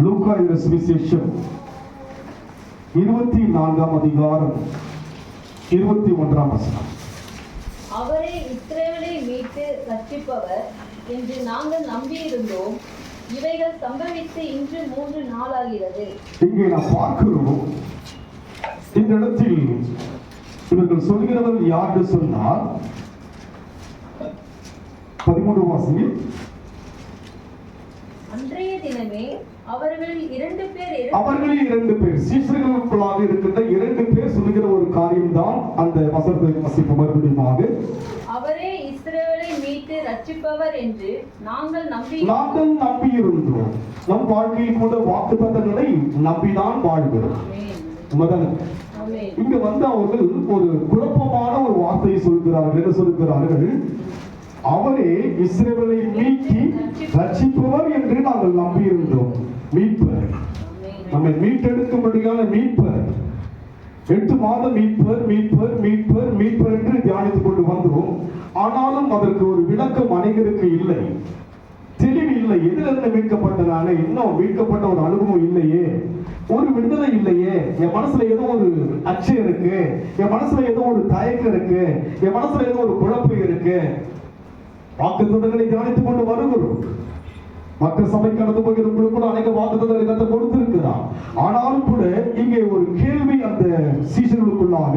லூக்கா எழுதின சுவிசேஷம் 24ஆம் அதிகாரம் 21ஆம் வசனம். அவரே இஸ்ரவேலை மீட்டு ரட்சிப்பவர் என்று நாங்கள் நம்பியிருந்தோம். இவைகள் சம்பவித்து இன்று 3 நாளாகிறது. இங்கே நாம் பார்க்கிறோம், இந்த இடத்தில் இவர்கள் சொல்கிறவர் யார் என்று சொன்னால் 13 வாசியில், அன்றைய தினமே அவர்களில் 2 பேர் சீஷர்களுக்குள்ளாக இருக்கின்ற 2 பேர் சொல்லுகிற ஒரு காரியம்தான் அந்த வசனத்தை வாசிப்பு மறுபடியுமாக. அவரே இஸ்ரவேலை மீட்டு ரட்சிப்பவர் என்று நாங்கள் நம்பியிருந்தோம். நம் வாழ்க்கையில் கூட வாக்குத்தத்தங்களை நம்பிதான் வாழ்கிறோம். இங்க வந்து அவர்கள் ஒரு குழப்பமான ஒரு வார்த்தையை சொல்கிறார்கள். என்ன சொல்கிறார்கள்? அவரே இஸ்ரவேலை மீட்டி ரட்சிப்பவர் என்று நாங்கள் நம்பியிருந்தோம். மீட்பர், நம்மை மீட்டெடுக்கும்படியான மீட்பர், 8 மாதம் மீட்பர் என்று தியானித்துக் கொண்டு வந்தோம். ஆனாலும் அதற்கு ஒரு விளக்கம் அனைவருக்கு இல்லை, தெளிவு இல்லை. எதிலிருந்து மீட்கப்பட்டனால இன்னும் மீட்கப்பட்ட ஒரு அனுபவம் இல்லையே, ஒரு விடுதலை இல்லையே, என் மனசுல ஏதோ ஒரு அச்சம் இருக்கு, என் மனசுல ஏதோ ஒரு தயக்கம் இருக்கு, என் மனசுல ஏதோ ஒரு குழப்பம் இருக்கு. வாக்குத்தத்தங்களை தியானித்துக் கொண்டு வருகிறோம். மற்ற சபை கடந்து போகிறவங்களுக்கு கூட அநேக வாக்குத்தத்தங்களை கர்த்தர் கொடுத்திருக்கிறார். ஆனாலும் கூட இங்கே ஒரு கேள்வி அந்த சீஷர்களுக்குள்ளாக,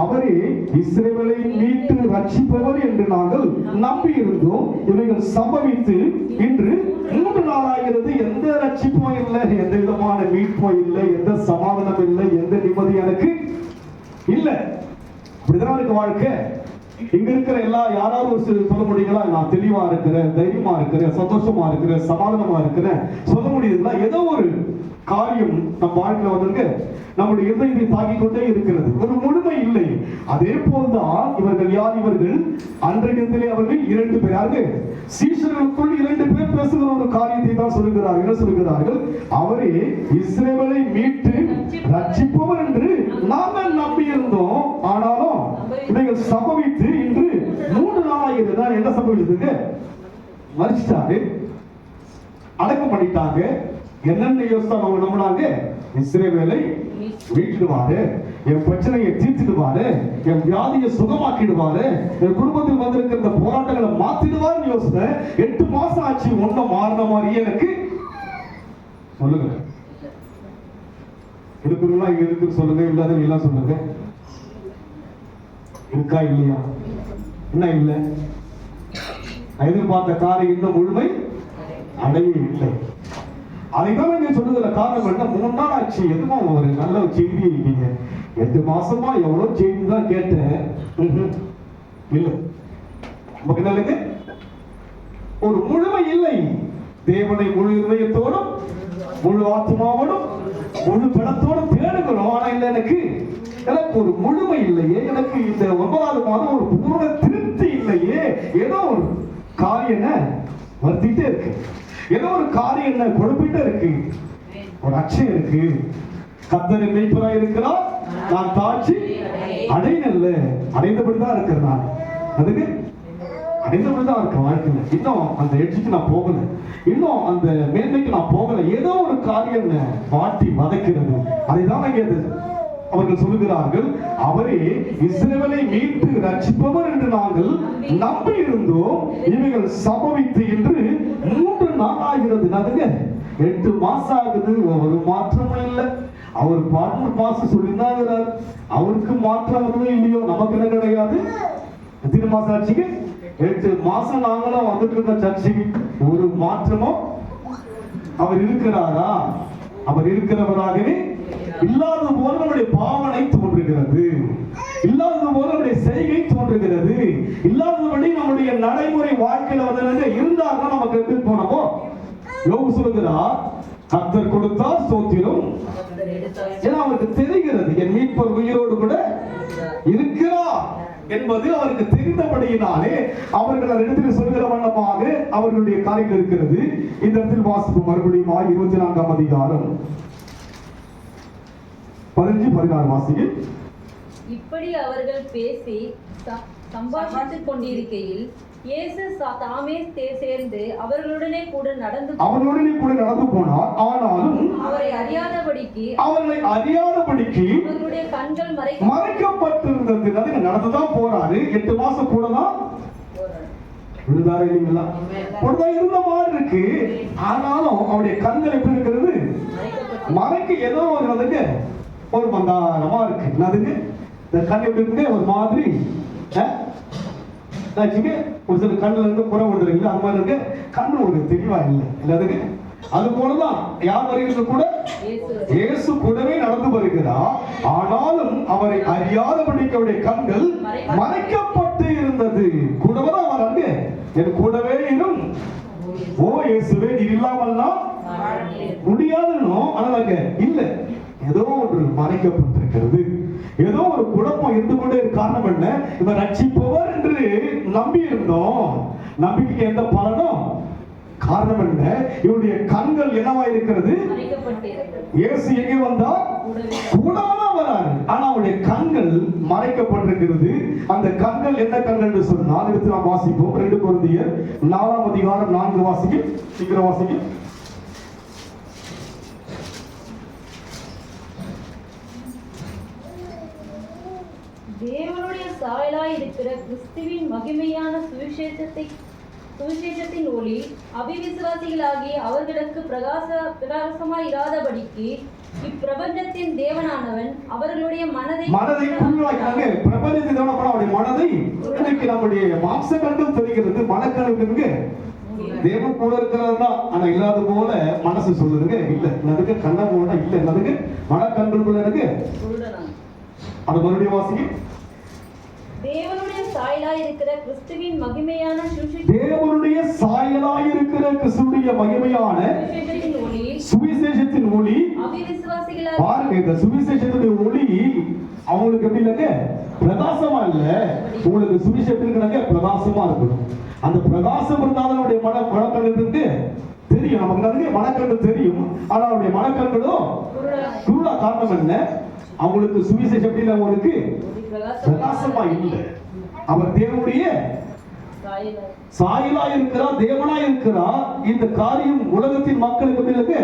அவரே இஸ்ரவேலை மீட்டு ரட்சிப்பவர் என்று நாங்கள் நம்பி இருந்தோம். இவைகள் சம்பவித்து இன்று 3 நாளாகிறது. எந்த ரட்சிப்பும் இல்லை, எந்த விதமான மீட்பும் இல்லை, எந்த சமாதானம் இல்லை, எந்த நிம்மதி எனக்கு இல்லை. இப்படிதான் எனக்கு வாழ்க்கை. இங்க இருக்கிற யாராவது ஒரு சொல்ல முடியுங்களா? நான் தெளிவா இருக்கிறேன், தைரியமா இருக்கிறேன், சந்தோஷமா இருக்கிறேன், சமாதானமா இருக்கிறேன் சொல்ல முடியுதுங்களா? ஏதோ ஒரு காரியம் நம் வாழ்க்கையில வந்து நம்முடைய இதயத்தை தாக்கிக் கொண்டே இருக்கிறது, ஒரு முழுமை இல்லை. அதே போல்தான் இவர்கள் யார்? இவர்கள் அன்றைய தினத்திலே அவர்கள் 2 பேர். யாரு? சீஷர்களுக்குள் 2 பேர் பேசுகிற ஒரு காரியத்தை தான் சொல்லுகிறார்கள். என்ன சொல்லுகிறார்கள்? அவரே இஸ்ரவேலை மீட்டு ரட்சிப்பவர் என்று நாங்கள் நம்பியிருந்தோம். ஆனாலும் இவைகள் சம்பவித்து இன்று 3 நாளாகிறது. என்ன சம்பவிச்சதுங்க? மரிச்சிட்டாரு, அடக்கம் பண்ணிட்டாங்க. என்னென்ன யோசித்தா நம்பினாங்க? இஸ்ரவேலை மீட்டுடுவாரு, என் பிரச்சனையை தீர்த்துடுவாரு, என் வியாதியை சுகமாக்கிடுவாரு, என் குடும்பத்தில் வந்திருக்கிற இந்த போராட்டங்களை மாத்திடுவாருன்னு யோசித்தேன். 8 மாசம் ஆச்சு, ஒன்னும் மாறின மாதிரி எனக்கு சொல்லுங்க. இருக்குங்களா? இங்க இருக்கு சொல்லுங்க, இல்லாத எல்லாம் சொல்லுங்க. இருக்கா இல்லையா? என்ன இல்லை? எதிர்பார்த்த காரியம் இந்த முழுமை அடைய இல்லை. அதைதான் இங்க சொல்லுகிற காரணம் என்ன? 3 நாள் ஆச்சு, எதுவும் ஒரு நல்ல செய்தி இல்லைங்க. 8 மாசமா எவ்வளவு செய்தி தான் கேட்டேன், இல்லை. நமக்கு என்னங்க? ஒரு முழுமை இல்லை. தேவனை முழு இதயத்தோடும், முழு ஆத்மாவோடும், முழு பணத்தோடும் தேடுகிறோம். ஆனா இல்லை, எனக்கு ஒரு முழுமை இல்லையே, எனக்கு இந்த 9வது மாதம் ஒரு பூர்ண திருப்தி இல்லையே. ஏதோ ஒரு காரியம் வருத்திட்டே இருக்கு, ஏதோ ஒரு காரியம் என்ன குழப்பிட்டே இருக்கு, ஒரு அச்சம் இருக்கு. கர்த்தர் மேய்ப்பராய் இருக்கிறார், நான் தாட்சி அடையல, அடைந்தபடிதான் இருக்கிறேன். நான் அதுக்கு அடைந்தபடிதான் இருக்கேன் வாழ்க்கையில. இன்னும் அந்த எட்ஜுக்கு நான் போகல, இன்னும் அந்த மேன்மைக்கு நான் போகல. ஏதோ ஒரு காரியம் வாட்டி வதைக்கிறது. அதைதான் இங்கே அவர்கள் சொல்லுகிறார்கள். அவரே இஸ்ரவேலை மீட்டு ரட்சிப்பவர் என்று நாங்கள் நம்பி இருந்தோம். இவைகள் சம்பவித்து இன்று 3 நாள் ஆகிறது. 8 மாசம் ஆகுது, ஒரு மாற்றமும் இல்லை. அவர் 4 மாசம் சொல்லியிருந்தாங்க, அவருக்கு மாற்றம் வருவதும் இல்லையோ, நமக்கு என்ன கிடையாது. எத்தனை மாசம் ஆச்சுங்க? 8 மாசம் நாங்களும் வந்துட்டு இருந்த சர்ச்சைக்கு ஒரு மாற்றமும். அவர் இருக்கிறாரா? அவர் இருக்கிறவராகவே இல்லாதது போல நம்முடைய பாவனை தோன்றுகிறது, இல்லாதது போல நம்முடைய செய்கை தோன்றுகிறது, இல்லாதபடி நம்முடைய நடைமுறை வாழ்க்கையில வந்து இருந்தாங்க. நமக்கு எப்படி போனோமோ யோபு சொல்லுகிறார், கர்த்தர் கொடுத்தார் ஸ்தோத்திரம். ஏன்னா அவருக்கு தெரிகிறது என் மீட்பர் உயிரோடு கூட இருக்கிறார் என்பது அவருக்கு தெரிந்தபடியினாலே அவர்கள் இடத்தில் சொல்கிற வண்ணமாக அவர்களுடைய காரியங்கள் இருக்கிறது. இந்த இடத்தில் வாசிப்பு மறுபடியும் 24ஆம் அதிகாரம் 15-16 வாசிகள். இப்படி அவர்கள் பேசி சம்பாஷித்துக் கொண்டிருக்கையில் இயேசு தாமே சேர்ந்து அவர்களுடனே கூட நடந்து போனார். ஆனாலும் அறியாதபடிக்கு அவர்களுடைய கண்கள் மறைக்கப்பட்டிருந்தது. அதுக்கு நடந்துதான் போறாரு. 8 மாசம் கூட தான் விழுந்தாரு இல்லைங்களா? அப்படிதான் இருந்த மாதிரி இருக்கு. ஆனாலும் அவருடைய கண்கள் எப்படி இருக்கிறது? மறைக்க ஏதோ ஒரு அதுக்கு ஒரு மந்தாரமா இருக்கு. அதுக்கு இந்த கண் எப்படி இருக்கு? ஒரு மாதிரி ஒரு சில கண்ணுல இருந்து புறம் விடுறீங்களா, அந்த மாதிரி இருக்கு. கண்ணு ஒரு தெளிவா இல்லை இல்லை. அதுக்கு அது போலதான் யார் வருகிறது கூட இயேசு கூடவே நடந்து வருகிறார். ஆனாலும் அவரை அறியாதபடிக்கு அவருடைய கண்கள் மறைக்கப்பட்டு இருந்தது. கூடவே தான் அவர் அங்கே என் கூடவே இரும், ஓ இயேசுவே நீர் இல்லாமல்லாம் முடியாதுன்னு. ஆனால் அங்க இல்ல, ஏதோ ஒன்று மறைக்கப்பட்டிருக்கிறது. ஏதோ ஒரு குழப்பம் இருந்து கொண்டே காரணம் என்ன? இவர் ரட்சிப்பவர் என்று நம்பி இருந்தோம். நம்பிக்கைக்கு எந்த பலனும் காரணம் என்ன? இவருடைய கண்கள் என்னவா இருக்கிறது? இயேசு எங்கே வந்தா கூடதான் வராரு. ஆனா அவருடைய கண்கள் மறைக்கப்பட்டிருக்கிறது. அந்த கண்கள் என்ன கண்கள் என்று சொன்னால் எடுத்து நாம் வாசிப்போம். 2 கொரிந்தியர் 4ஆம் அதிகாரம் 4 வாசிக்கு, சீக்கிரம் வாசிக்கு. தேவனுடைய சாயலாய் இருக்கிற கிறிஸ்துவின் மகிமையான சுவிசேஷத்தின் ஒளி அவிவிசுவாசிகளாகிய அவர்களுக்கு பிரகாசமாய் இராதபடிக்கு இப்பிரபஞ்சத்தின் தேவனானவன் அவர்களுடைய மனதை குருடாக்கினாங்க. பிரபஞ்சத்தின் தேவனானவன் அவருடைய மனதை, இன்னைக்கு நம்முடைய மாம்ச கண்கள் தெரிகிறது, மனக்கண்ணுக்கு தேவன் கூட இருக்கிறது தான். ஆனா இல்லாத போல மனசு சொல்லுதுங்க இல்ல, அதுக்கு கண்ண போல இல்ல, அதுக்கு மனக்கண்களுக்குள்ள இருக்கு. அது மறுபடியும் வாசிங்க. தேவனுடைய சாயலாய் இருக்கிற கிறிஸ்துவின் மகிமையான சுவிசேஷத்தின் ஒளி பாருங்க. இந்த சுவிசேஷத்தின் ஒளி அவங்களுக்கு எப்படி இல்லைங்க? பிரகாசமா இல்ல. உங்களுக்கு சுவிசேஷத்திற்கு பிரகாசமா இருக்கணும். அந்த பிரகாசம் இருந்தாலும் அவருடைய மனக்கண்ணுக்கு தெரியும். நமக்கு மனக்கண்ணு தெரியும். ஆனா அவருடைய மனக்கண்களும் குருடா. காரணம் என்ன? அவங்களுக்கு சுவிசேஷம் எப்படி இல்லை? அவங்களுக்கு பிரகாசமா இல்லை. அவர் தேவனுடைய சாயலா இருக்கிறார், தேவனா இருக்கிறார். இந்த காரியம் உலகத்தின் மக்களுக்கு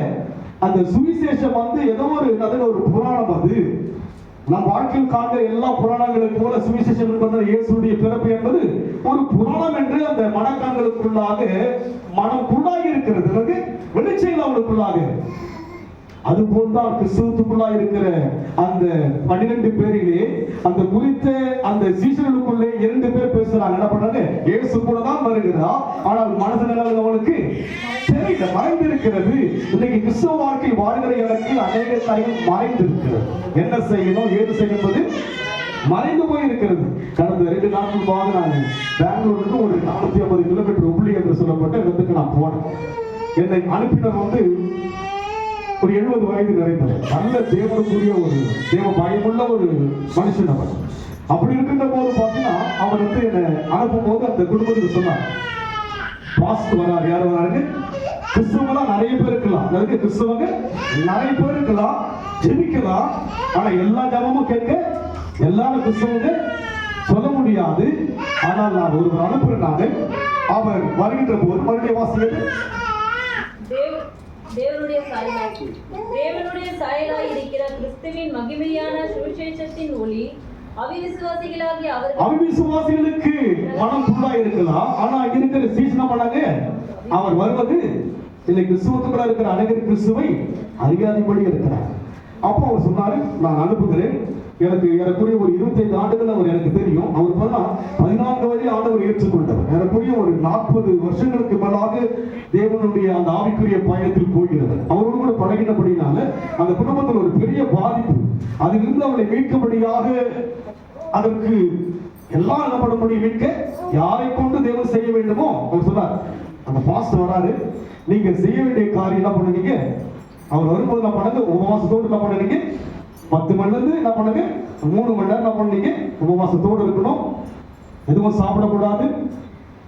அந்த சுவிசேஷம் ஏதோ ஒரு புராணம். அது நம் வாழ்க்கையில் காண்கிற எல்லா புராணங்களுக்கு போல சுவிசேஷம் என்பது இயேசுடைய பிறப்பு என்பது ஒரு புராணம் என்று அந்த மனக்கண்களுக்குள்ளாக மனம் குள்ளாகி இருக்கிறது. வெளிச்சங்கள் அவங்களுக்குள்ளாக அது போல்தான் கிறிஸ்துவுக்குள்ளாக இருக்கிற அந்த 12 பேரிலே அந்த குறித்த அந்த சீஷர்களுக்குள்ளே 2 பேர் பேசுறாங்க. என்ன பண்றாங்க? இயேசு கூட தான் வருகிறார், ஆனால் மனசு நிலையில் அவனுக்கு தெரியல, மறைந்திருக்கிறது. இன்னைக்கு கிறிஸ்துவ வாழ்க்கை வாழ்கிற எனக்கு அநேக காரியங்கள் மறைந்திருக்கிறது. என்ன செய்யணும், ஏது செய்யும்போது மறைந்து போயிருக்கிறது. கடந்த 2 நாட்கள் நான் பெங்களூருக்கு ஒரு 450 கிலோமீட்டர் உப்புளி என்று சொல்லப்பட்ட இடத்துக்கு நான் போனேன். என்னை அனுப்பினர் ஒரு 70 வயது நிறைந்தவர், நல்ல தேவனுக்குரிய ஒரு தேவ பயமுள்ள ஒரு மனுஷன் அவர். அப்படி இருக்கின்ற போது பார்த்தீங்கன்னா அவர் என்னை அனுப்பும் போது அந்த குடும்பத்துக்கு சொன்னார், பாஸ்ட் வராரு. யார் வராரு? கிறிஸ்தவங்க நிறைய பேர் இருக்கலாம், அதாவது கிறிஸ்தவங்க நிறைய பேர் இருக்கலாம், ஜெபிக்கலாம். ஆனா எல்லா ஜபமும் கேட்க எல்லாரும் கிறிஸ்தவங்க சொல்ல முடியாது. ஆனால் நான் ஒருவர் அனுப்புறேன். அவர் வருகின்ற போது மறுபடியும் வாசிக்கிறது தேவனுடைய சாயலாய் இருக்கிற கிறிஸ்துவின் மகிமையான சுவிசேஷத்தின் ஒளி அவிசுவாசிகளுக்கு மனம் குருடா இருக்கலாம். ஆனா இருக்கிற சீசனம் பண்ணாங்க அவர் வருவது இல்லை. கிறிஸ்துவத்துக்குள்ள இருக்கிற அநேகர் கிறிஸ்துவை அறியாதபடி இருக்கிறார். அப்போ அவர் சொன்னாரு, நான் அனுப்புகிறேன். எனக்கு ஏறக்குரிய ஒரு 25 ஆண்டுகள் அவர் எனக்கு தெரியும். அவர் 14 வயதில் ஆண்டவர் ஏற்றுக்கொண்டவர். ஏறக்குரிய ஒரு 40 வருஷங்களுக்கு மேலாக தேவனுடைய அந்த ஆவிக்குரிய பயணத்தில் போகிறவர். அவரோடு கூட பழகினபடினால அந்த குடும்பத்தில் ஒரு பெரிய பாதிப்பு. அதிலிருந்து அவளை மீட்கும்படியாக அதற்கு எல்லாம் என்னப்படபடி மீட்க யாரை கொண்டு தேவன் செய்ய வேண்டுமோ அவர் சொன்னார். அந்த பாஸ்டர் வராரு, நீங்க செய்ய வேண்டிய காரியம் என்ன பண்ணுவீங்க? அவர் வரும்போது என்ன பண்ணுங்க? உபவாசத்தோடு என்ன பண்ணுவீங்க? 10 மணில இருந்து என்ன பண்ணுங்க? 3 மணி நேரம் என்ன பண்ணீங்க? உபவாசத்தோடு இருக்கணும். எதுவும் சாப்பிடக்கூடாது.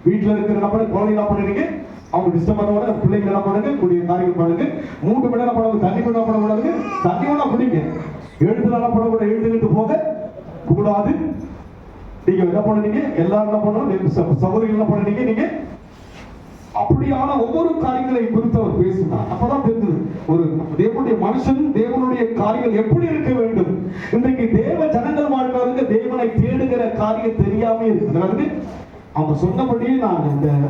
வீட்டுல இருக்கிற என்ன பண்ண குழந்தை என்ன பண்ணுறீங்க? அவங்க டிஸ்டர்ப் பண்ண பிள்ளைங்க என்ன பண்ணுங்க? கூடிய காரியங்கள் பண்ணுங்க. 3 மணி நேரம் பண்ண தண்ணி கூட பண்ணக்கூடாது. தண்ணி ஒண்ணா குடிங்க. எழுத்துல என்ன பண்ணக்கூடாது? எழுந்துக்கிட்டு போக கூடாது. நீங்க என்ன பண்ணுறீங்க? எல்லாரும் என்ன பண்ணணும்? சகோதரிகள் என்ன பண்ணுறீங்க? நீங்க அப்படியான ஒவ்வொரு காரியங்களை குறித்து அவர் பேசினார். அப்பதான் தெரிஞ்சது ஒரு தேவனுடைய மனுஷன் தேவனுடைய காரியங்கள் எப்படி இருக்க வேண்டும். இன்றைக்கு தேவ ஜனங்கள் வாழ்வதற்கு தேவனை தேடுகிற காரியம் தெரியாம இருக்கு. அவங்க சொன்னபடியே நான்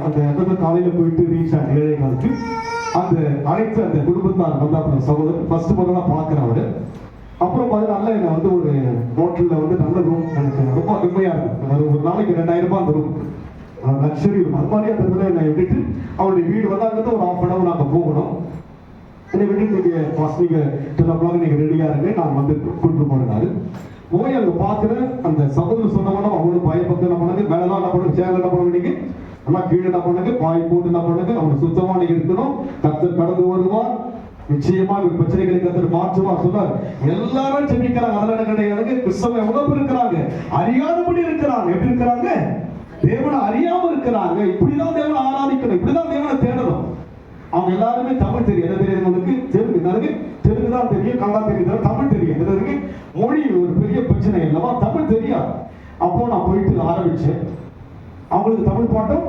அந்த காலையில போயிட்டு ரீச் ஆன 7:15 அந்த அழைத்து அந்த குடும்பத்தார் வந்து அப்புறம் சகோதரர் ஃபர்ஸ்ட் முதல்ல பார்க்கிறேன் அவரு. அப்புறம் பார்த்தீங்கன்னா என்னை வந்து ஒரு ஹோட்டல்ல வந்து நல்ல ரூம் எனக்கு ரொம்ப அருமையா இருக்கும். ஒரு நாளைக்கு 2000 ரூபாய் அந்த ரூம் லக்ஸரி ரூம். அது மாதிரி அந்த இடத்துல என்னை விட்டுட்டு அவருடைய வீடு வந்து அங்கிருந்து ஒரு 1/2 hour நாங்கள் போகணும். என்னை விட்டுட்டு நீங்க ஃபர்ஸ்ட் நீங்க 10 o'clock நீங்க ரெடியா இருங்க, நான் வந்து கூட்டு போனாரு. போய் அங்க பாக்குற அந்த சகோதரர் சொன்னவனும் அவனுக்கு பயப்பட்டு என்ன பண்ணுங்க, மேலதான் என்ன பண்ணுங்க, சேர் என்ன பண்ணுவீங்க, எல்லாம் கீழே என்ன பண்ணுங்க, பாய் போட்டு என்ன பண்ணுங்க, அவனுக்கு சுத்தமா நீங்க இருக்கணும். கர்த்தர் கடந்து வருவார், நிச்சயமா பிரச்சனைகளை கர்த்தர் மாற்றுவார் சொன்னார். எல்லாரும் ஜெபிக்கிறாங்க. அதனால கிடையாது, கிறிஸ்தவ எவ்வளவு இருக்கிறாங்க, அறியாதபடி இருக்கிறாங்க. எப்படி இருக்கிறாங்க? தேவனை அறியாம இருக்கிறாங்க. இப்படிதான் தேவனை ஆராதிக்கணும், இப்படிதான் தேவனை தேடணும். அவங்க எல்லாருமே தமிழ் தெரியும். என்ன தெரியும் உங்களுக்கு? தெலுங்கு தான் தெரியும், கன்னடா தெரியும், தமிழ் தெரியும். எதற்கு? மொழி ஒரு பெரிய பிரச்சனை இல்லவா, தமிழ் தெரியாது. அப்போ நான் போயிட்டு ஆரம்பிச்சேன். அவங்களுக்கு தமிழ் பாட்டும்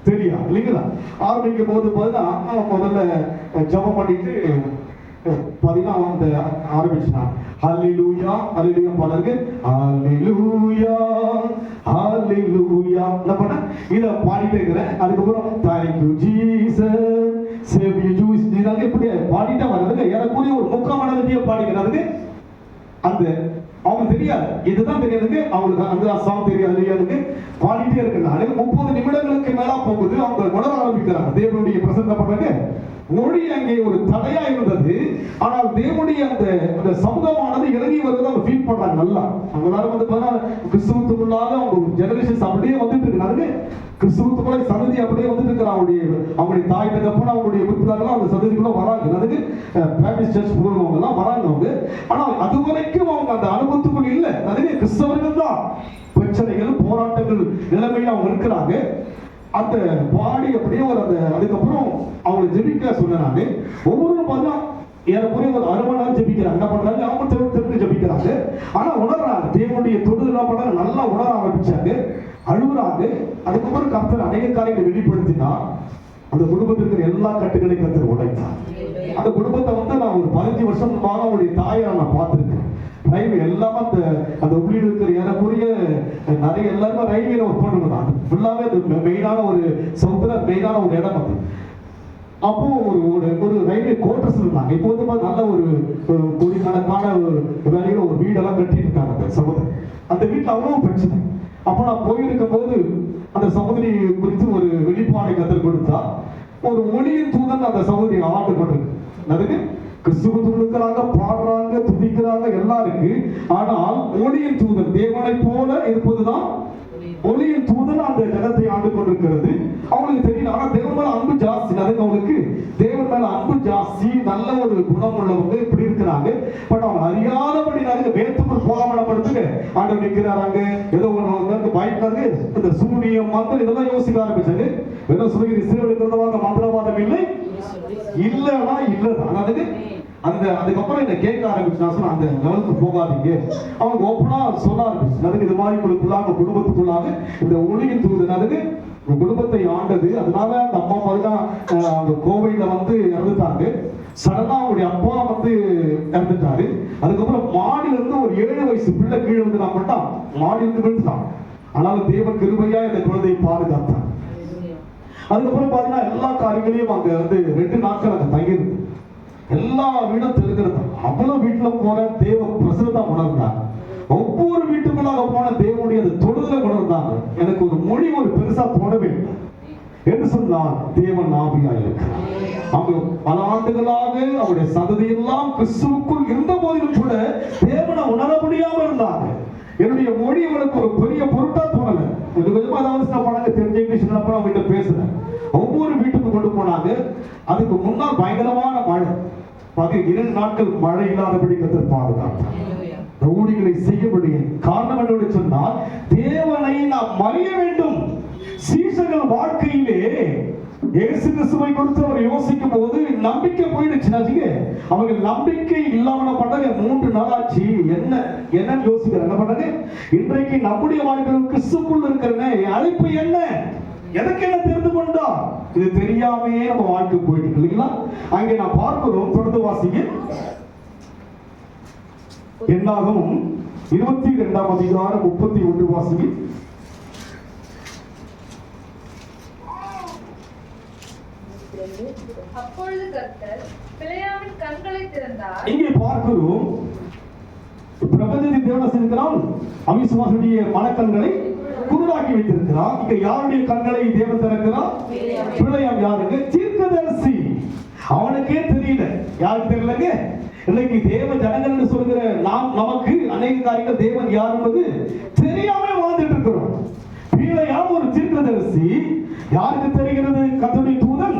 தெரியாது இல்லைங்களா? ஆரம்பிக்கும் போது முதல்ல ஜெபம் பண்ணிட்டு பாத்தீங்கன்னா அந்த ஆரம்பிச்சான். ஹல்லேலூயா ஹல்லேலூயா பாடுங்க, ஹல்லேலூயா ஹல்லேலூயா. என்ன பண்ண இத பாடிட்டே இருக்கிறேன். அதுக்கப்புறம் thank you Jesus save you Jesus நீங்க இப்படி பாடிட்டே வர்றதுக்கு ஏறக்குறைய ஒரு 3/4 மணி நேரத்தையே பாடிக்கிறதுக்கு அந்த அவங்க தெரியாது, இதுதான் தெரியாதுங்க. அவங்களுக்கு அந்த சாங் தெரியாது இல்லையாதுங்க. பாடிட்டே இருக்கிறாங்க. 30 நிமிடங்களுக்கு மேல போகுது. அவங்க உணர ஆரம்பிக்கிறாங்க தேவனுடைய பிரசன்னம் பண்றாங்க. மொழி அங்கே ஒரு தடையா இருந்தது. ஆனால் தேவனுடைய அந்த சமூகமானது இறங்கி வருவதை அவங்க ஃபீல் பண்றாங்க. நல்லா அவங்க எல்லாரும் வந்து கிறிஸ்துவத்துக்குள்ளாக அவங்க ஒரு ஜெனரேஷன்ஸ் அப்படியே வந்துட்டு இருக்கிறாங்க. கிறிஸ்துவத்துக்குள்ள சந்ததி அப்படியே வந்துட்டு இருக்கிறாங்க. அவங்களுடைய தாய் தகப்பன் அவங்களுடைய முற்பிதாக்கள் அந்த சந்ததிக்குள்ள வராங்க. அதுக்கு பேப்டிஸ்ட் சர்ச் போகிறவங்க எல்லாம் வராங்க அவங்க. ஆனால் அது வரைக்கும் அவங்க அந்த அனுபவத்துக்குள் இல்லை. அதுக்கு கிறிஸ்தவர்கள் தான் பிரச்சனைகள் போராட்டங்கள் நிலைமையில அவங்க இருக்கிறாங்க. அந்த பாடி அப்படியே ஒரு அதுக்கப்புறம் அவங்க ஜெபிக்க சொன்னாங்க. ஒவ்வொருவரும் பார்த்தா ஏறக்குறைய ஒரு 1/2 மணி நேரம் ஜெபிக்கிறாங்க. என்ன பண்றாங்க? அவங்க தெரிஞ்சு ஜெபிக்கிறாங்க. ஆனா உணர்றாங்க தேவனுடைய தொடுதல். என்ன பண்றாங்க? நல்லா உணர ஆரம்பிச்சாங்க, அழுகுறாங்க. அதுக்கப்புறம் கர்த்தர் அநேக காரியங்களை வெளிப்படுத்தினா அந்த குடும்பத்திற்கு எல்லா கட்டுகளையும் கர்த்தர் உடைத்தார். அந்த குடும்பத்தை வந்து நான் ஒரு 15 வருஷம் முன்பாக அவருடைய தாயை நான் பார்த்திருக்கேன். ரயில்வே எல்லாமே அந்த உள்ளீடு இருக்கிற ஏறக்குறைய நிறைய எல்லாருமே ரயில்வேல ஒர்க் பண்ணுங்க. அது ஃபுல்லாவே மெயினான ஒரு சவுத்துல மெயினான ஒரு இடம் அது. அப்போ ஒரு ரயில்வே குவார்டர்ஸ் இருந்தாங்க. இப்போ வந்து நல்ல ஒரு கோடிக்கணக்கான வேலையில ஒரு வீடெல்லாம் கட்டிட்டு இருக்காங்க அந்த சகோதரி. அந்த வீட்டுல அவ்வளவு பிரச்சனை. அப்போ நான் போயிருக்கும் போது அந்த சகோதரி குறித்து ஒரு வெளிப்பாடை கத்தர் கொடுத்தா, ஒரு ஒளியின் தூதன் அந்த சகோதரி ஆண்டு கொண்டிருக்கு. அதுக்கு கிறிஸ்துவத்தில் இருக்கிறாங்க, பாடுறாங்க, துதிக்கிறாங்க, எல்லாம் இருக்கு. ஆனால் ஒளியின் தூதன் தேவனை போல இருப்பதுதான் ஒளியின் தூதன் அந்த ஜனத்தை ஆண்டு கொண்டிருக்கிறது. அவங்களுக்கு தெரியல. ஆனா தேவன் மேல அன்பு ஜாஸ்தி. அதுக்கு அவங்களுக்கு தேவன் மேல அன்பு ஜாஸ்தி. நல்ல ஒரு குணம் உள்ளவங்க இப்படி இருக்கிறாங்க. பட் அவங்க அறியாதபடி நிறைய வேத்துக்குள் போகாமப்படுத்துங்க ஆண்டு நிற்கிறாங்க. ஏதோ ஒன்று பயப்படாது. இந்த சூனியம் மந்திரம் இதெல்லாம் யோசிக்க ஆரம்பிச்சாங்க. என்ன சொல்லி இஸ்ரவேலுக்கு மந்திரவாதம் இல்லை இல்லைன்னா இல்லதான். அதுக்கு அதுக்கப்புறம் என்ன கேட்க ஆரம்பிச்சு. நான் சொன்னேன் அந்த லெவலுக்கு போகாதீங்க. அவங்க ஓப்பனா சொல்ல ஆரம்பிச்சு. அதுக்கு இது மாதிரி உங்களுக்குள்ளாக குடும்பத்துக்குள்ளாக இந்த ஒளியின் தூதன் அதுக்கு குடும்பத்தை ஆண்டது. அதனால அந்த அம்மா பார்த்தீங்கன்னா அந்த கோவையில வந்து இறந்துட்டாங்க. சடனா அவங்களுடைய அப்பா வந்து இறந்துட்டாரு. அதுக்கப்புறம் மாடியில இருந்து ஒரு 7 வயசு பிள்ளை கீழே வந்து நான் மட்டும் மாடியில இருந்து விழுந்துட்டான். ஆனாலும் தேவன் கிருபையா இந்த குழந்தையை பாதுகாத்தான். அதுக்கப்புறம் பாத்தீங்கன்னா எல்லா காரியங்களையும் அங்க வந்து 2 நாட்கள் அங்க தங்கியிருக்கு. எல்லா வீடும் தெரிகிறது. அவ்வளவு வீட்டுல போற தேவ பிரசன்னத்தை உணர்ந்தாங்க. ஒவ்வொரு வீட்டுக்குள்ளாக போன தேவனுடைய அந்த தொடுதலை உணர்ந்தாங்க. எனக்கு ஒரு மொழி ஒரு பெருசா போடவே இல்லை என்று சொன்னால் தேவன் ஆவியா இருக்கிறார். அவங்க பல ஆண்டுகளாக அவருடைய சந்ததி எல்லாம் கிறிஸ்துவுக்குள் இருந்த போதிலும் கூட தேவனை உணர முடியாம இருந்தாங்க. என்னுடைய மொழி அவனுக்கு ஒரு பெரிய பொருட்டா தோணல. கொஞ்சம் கொஞ்சமா அதாவது பணங்க தெரிஞ்ச இங்கிலீஷ் அப்புறம் அவங்க பேசுறேன். ஒவ்வொரு வீட்டுக்கு கொண்டு போனாங்க. அதுக்கு முன்னால் பயங்கரமான மழை. 2 நாட்கள் மழை இல்லாதபடி கர்த்தர் பாதுகாத்தார். ஊழியர்களை செய்யபடி காரணம் என்று சொன்னால் தேவனை நாம் அறிய வேண்டும். சீஷர்கள் வாழ்க்கையிலே இயேசு கிறிஸ்துவை குறித்து அவர் யோசிக்கும் போது நம்பிக்கை போயிடுச்சு. அவங்க நம்பிக்கை இல்லாம பண்ணாங்க. 3 நாள் ஆச்சு. என்ன யோசிக்கிறாங்க? என்ன பண்ணாங்க? இன்றைக்கு நம்முடைய வாழ்க்கையில் கிறிஸ்துக்குள் இருக்கிற அழைப்பு என்ன, எதற்கு என்ன தெரிந்து கொண்டா இது தெரியாமே நம்ம வாழ்க்கை போயிட்டு இல்லைங்களா? அங்கே நான் பார்க்கிறோம். தொடர்ந்து வாசிங்க. என்னாகவும் 22ஆம் அதிகாரம் 31 வாசிங்க. அப்பொழுது கர்த்தர் பிலேயாமின் கண்களை திறந்தார். இங்கே பார்க்கிறோம், பிரபஞ்சத்தின் தேவன் இருக்கிறான், அவிசுவாசியுடைய மனக்கண்களை குருடாக்கி வைத்திருக்கிறார். இங்க யாருடைய கண்களை தேவன் திறக்கிறார்? பிலேயாம் யாருங்க? தீர்க்கதரிசி. அவனுக்கே தெரியல. யாருக்கு தெரியலங்க? இன்னைக்கு தேவ ஜனங்கள் சொல்கிற நமக்கு அநேக காரியங்கள் தேவன் யார் என்பது தெரியாம வாழ்ந்துட்டு இருக்கிறோம். பிலேயாம் ஒரு தீர்க்கதரிசி. யாருக்கு தெரிகிறது? கர்த்தருடைய தூதன்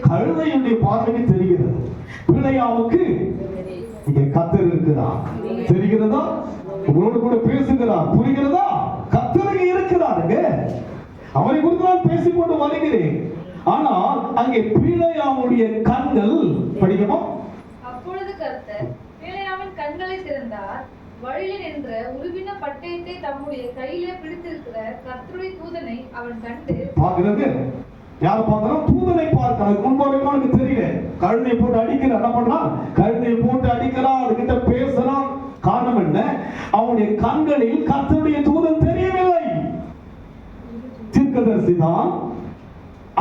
கழுதையுடைய பார்வைக்கு தெரிகிறது. பிலேயாமுக்கு இங்கே கர்த்தர் இருக்கிறார். தெரிகிறதா? உங்களோடு கூட பேசுகிறார். புரிகிறதா? கர்த்தர் இருக்கிறாருங்க. அவரை குறித்து நான் பேசிக்கொண்டு வருகிறேன். ஆனால் அங்கே பிலேயாமுடைய கண்கள் படிக்கணும். அப்பொழுது கர்த்தர் பிலேயாமின் கண்களை திறந்தார். வழியில் நின்ற உருவின பட்டயத்தை தம்முடைய கையிலே பிடித்திருக்கிற கர்த்தருடைய தூதனை அவன் கண்டு பார்க்கிறது. யார் பார்க்கிறோம்? தூதனை பார்க்கிறான். முன்பாக அவனுக்கு தெரியல. கழுதையை போட்டு அடிக்கிறான். என்ன பண்றான்? கழுதையை போட்டு அடிக்கிறான். அதுகிட்ட பேசுறான். காரணம் என்ன? அவனுடைய கண்களில் கர்த்தருடைய தூதன் தெரியவில்லை. தீர்க்கதரிசி தான்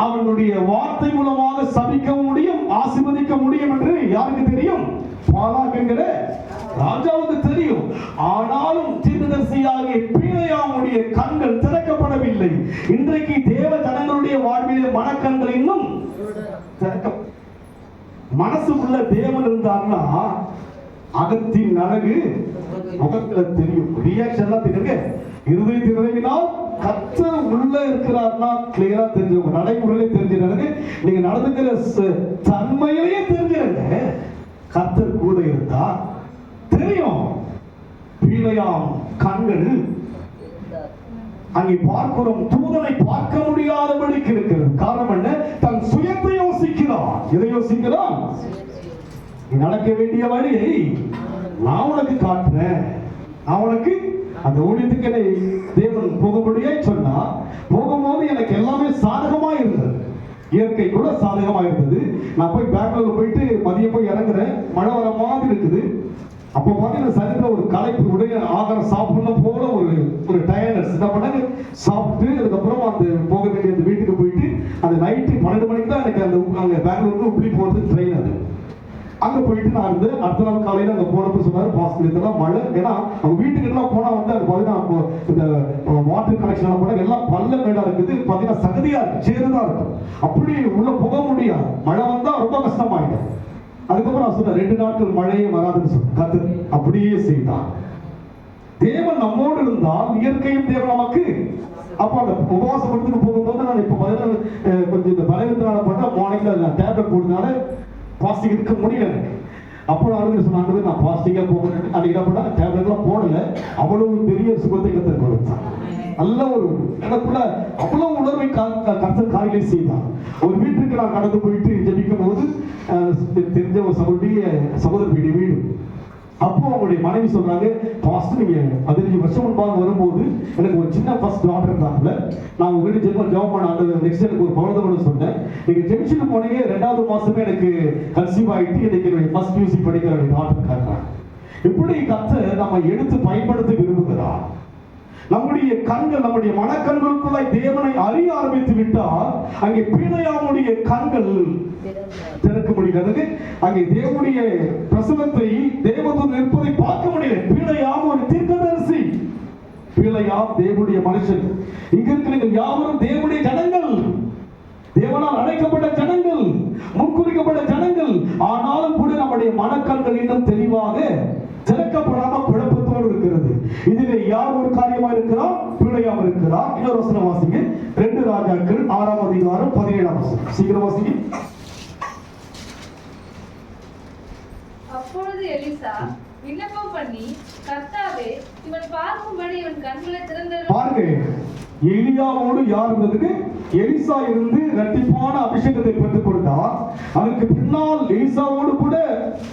அவனுடைய வார்த்தை மூலமாக சபிக்க முடியும், ஆசீர்வதிக்க முடியும் என்று யாருக்கு தெரியும்? பாலாக் என்கிற ராஜாவுக்கு தெரியும். ஆனாலும் தீர்க்கதரிசியாகிய பிலேயாமுடைய கண்கள் திறக்கப்படவில்லை. இன்றைக்கு தேவ ஜனங்களுடைய வாழ்விலே மனக்கண்கள் இன்னும் மனசுக்குள்ள தேவன் இருந்தார்னா அகத்தின் அழகு முகத்துல தெரியும். ரியாக்ஷன்லாம் தெரியுங்க. இருதயத்தின் நிறைவினால் கர்த்தர் உள்ள இருக்கிறார்னா கிளியரா தெரிஞ்சுங்க. நடைமுறையிலே தெரிஞ்சிருங்க. நீங்க நடந்துக்கிற தன்மையிலேயே தெரிஞ்சிருங்க. கர்த்தர் கூட இருந்தா தெரியும். பிலேயாம் கண்கள் அங்கே பார்க்கிறோம், தூதனை பார்க்க முடியாதபடிக்கு இருக்கிறது. காரணம் என்ன? தன் சுயத்தை யோசிக்கிறான். எதை யோசிக்கிறான்? நடக்க வேண்டிய வழியை நான் உனக்கு காட்டுறேன். நான் உனக்கு அந்த ஊழியத்துக்கு என்னை தேவன் போகும்படியே சொன்னா, போகும்போது எனக்கு எல்லாமே சாதகமா இருந்தது. இயற்கை கூட சாதகமா இருந்தது. நான் போய் பெங்களூர் போயிட்டு மதியம் போய் இறங்குறேன். மழை வர மாதிரி இருக்குது. அப்போ பார்த்தீங்கன்னா சரித்திர ஒரு களைப்பு, உடைய ஆகாரம் சாப்பிடணும் போல ஒரு டயர்னஸ். என்ன பண்ணாங்க? சாப்பிட்டு அதுக்கப்புறம் அந்த போக வேண்டிய அந்த வீட்டுக்கு போயிட்டு அந்த நைட்டு 12 மணிக்கு தான் எனக்கு அந்த அங்கே பெங்களூருக்கு உப்பி போகிறதுக்கு ட்ரெயின். அது அங்கே போயிட்டு நான் இருந்து அடுத்த நாள் காலையில் அங்கே போனப்போ சொன்னார், பாஸ்கர் இதெல்லாம் மழை. ஏன்னா அவங்க வீட்டுக்கு எல்லாம் போனால் வந்து அது பார்த்தீங்கன்னா இந்த வாட்டர் கனெக்ஷன் எல்லாம் போனால் எல்லாம் பல்ல மேடாக இருக்குது. பார்த்தீங்கன்னா சகதியாக இருக்கு, சேருதான் இருக்கும். அப்படி உள்ள போக முடியாது. மழை வந்தால் ரொம்ப கஷ்டமாயிடும். அதுக்கப்புறம் நான் சொன்னேன் 2 நாட்கள் மழையே வராதுன்னு சொன்னேன். கர்த்தர் அப்படியே செய்தான். தேவன் நம்மோடு இருந்தால் இயற்கையும் தேவன் நமக்கு. அப்போ அந்த உபவாசம் எடுத்துட்டு போகும்போது நான் இப்போ கொஞ்சம் இந்த பலவீனத்தினால பண்ண மார்னிங்ல டேப்லெட் போடுறதுனால பாஸ்டிங் இருக்க முடியல எனக்கு. அப்போ நான் சொன்னாங்க நான் பாஸ்டிங்கா போகணும். அன்னைக்கு என்ன பண்ண டேப்லெட்லாம் போடல. அவ்வளவு பெரிய சுகத்தை கர்த்தர் கொடுத்தான். நல்ல ஒரு எனக்குள்ள அவ்வளவு உணர்வை கர்த்தர் காரியை செய்தான். ஒரு வீட்டுக்கு நான் கடந்து போயிட்டு ஜெபிக்கும் போது தெரிஞ்ச ஒரு சகோதரி வீடு. அப்போ அவங்களுடைய மனைவி சொல்றாங்க, பாஸ்டர் நீங்க 15 வருஷம் முன்பாக வரும்போது எனக்கு ஒரு சின்ன ஃபர்ஸ்ட் டாட்டர் இருந்தாங்கல்ல, நான் உங்க வீட்டு ஜெபம் பண்ண ஆண்டு நெக்ஸ்ட் எனக்கு ஒரு குழந்தை பண்ண சொன்னேன். நீங்க ஜெபிச்சுட்டு போனீங்க, 2வது மாசமே எனக்கு கன்சீவ் ஆயிட்டு இன்னைக்கு என்னுடைய ஃபர்ஸ்ட் பியூசி படிக்கிற டாட்டர் காட்டுறாங்க. இப்படி கர்த்தர் நம்ம எடுத்து பயன்படுத்த விரும்புகிறார். நம்முடைய கண்கள், நம்முடைய மனக்கண்களுக்குள்ள தேவனை அறிய ஆரம்பித்து விட்டால் அங்கே பிலேயாமுடைய கண்கள் திறக்க முடிகிறது. அங்கே தேவனுடைய பிரசனத்தை தேவதூதன் நிற்பதை பார்க்க முடியல. பிலேயாம் ஒரு தீர்க்கதரிசி. பிலேயாம் தேவனுடைய மனுஷன். இங்க இருக்கிற யாவரும் தேவனுடைய ஜனங்கள், தேவனால் அழைக்கப்பட்ட ஜனங்கள், முன்குறிக்கப்பட்ட ஜனங்கள். ஆனாலும் கூட நம்முடைய மனக்கண்கள் இன்னும் தெளிவாக திறக்கப்படாம குழப்பத்தோடு இருக்கிறது. இதிலே யார் ஒரு காரியமா இருக்கிறார்? பிலேயாம் இருக்கிறார். இன்னொரு வசனம் வாசிங்க. 2 ராஜாக்கள் 6ஆம் அதிகாரம் 17ஆம் வசனம். சீக்கிரம் வாசிங்க. அப்பொழுது எலிசா விண்ணப்பம் பண்ணி, கர்த்தாவே இவன் பார்க்கும்படி இவன் கண்களை திறந்தருளும். பாருங்க, எலியாவோடு யார் இருந்ததுக்கு? எலிசா இருந்து இரட்டிப்பான அபிஷேகத்தை பெற்றுக் கொடுத்தார். அதற்கு பின்னால் எலிசாவோடு கூட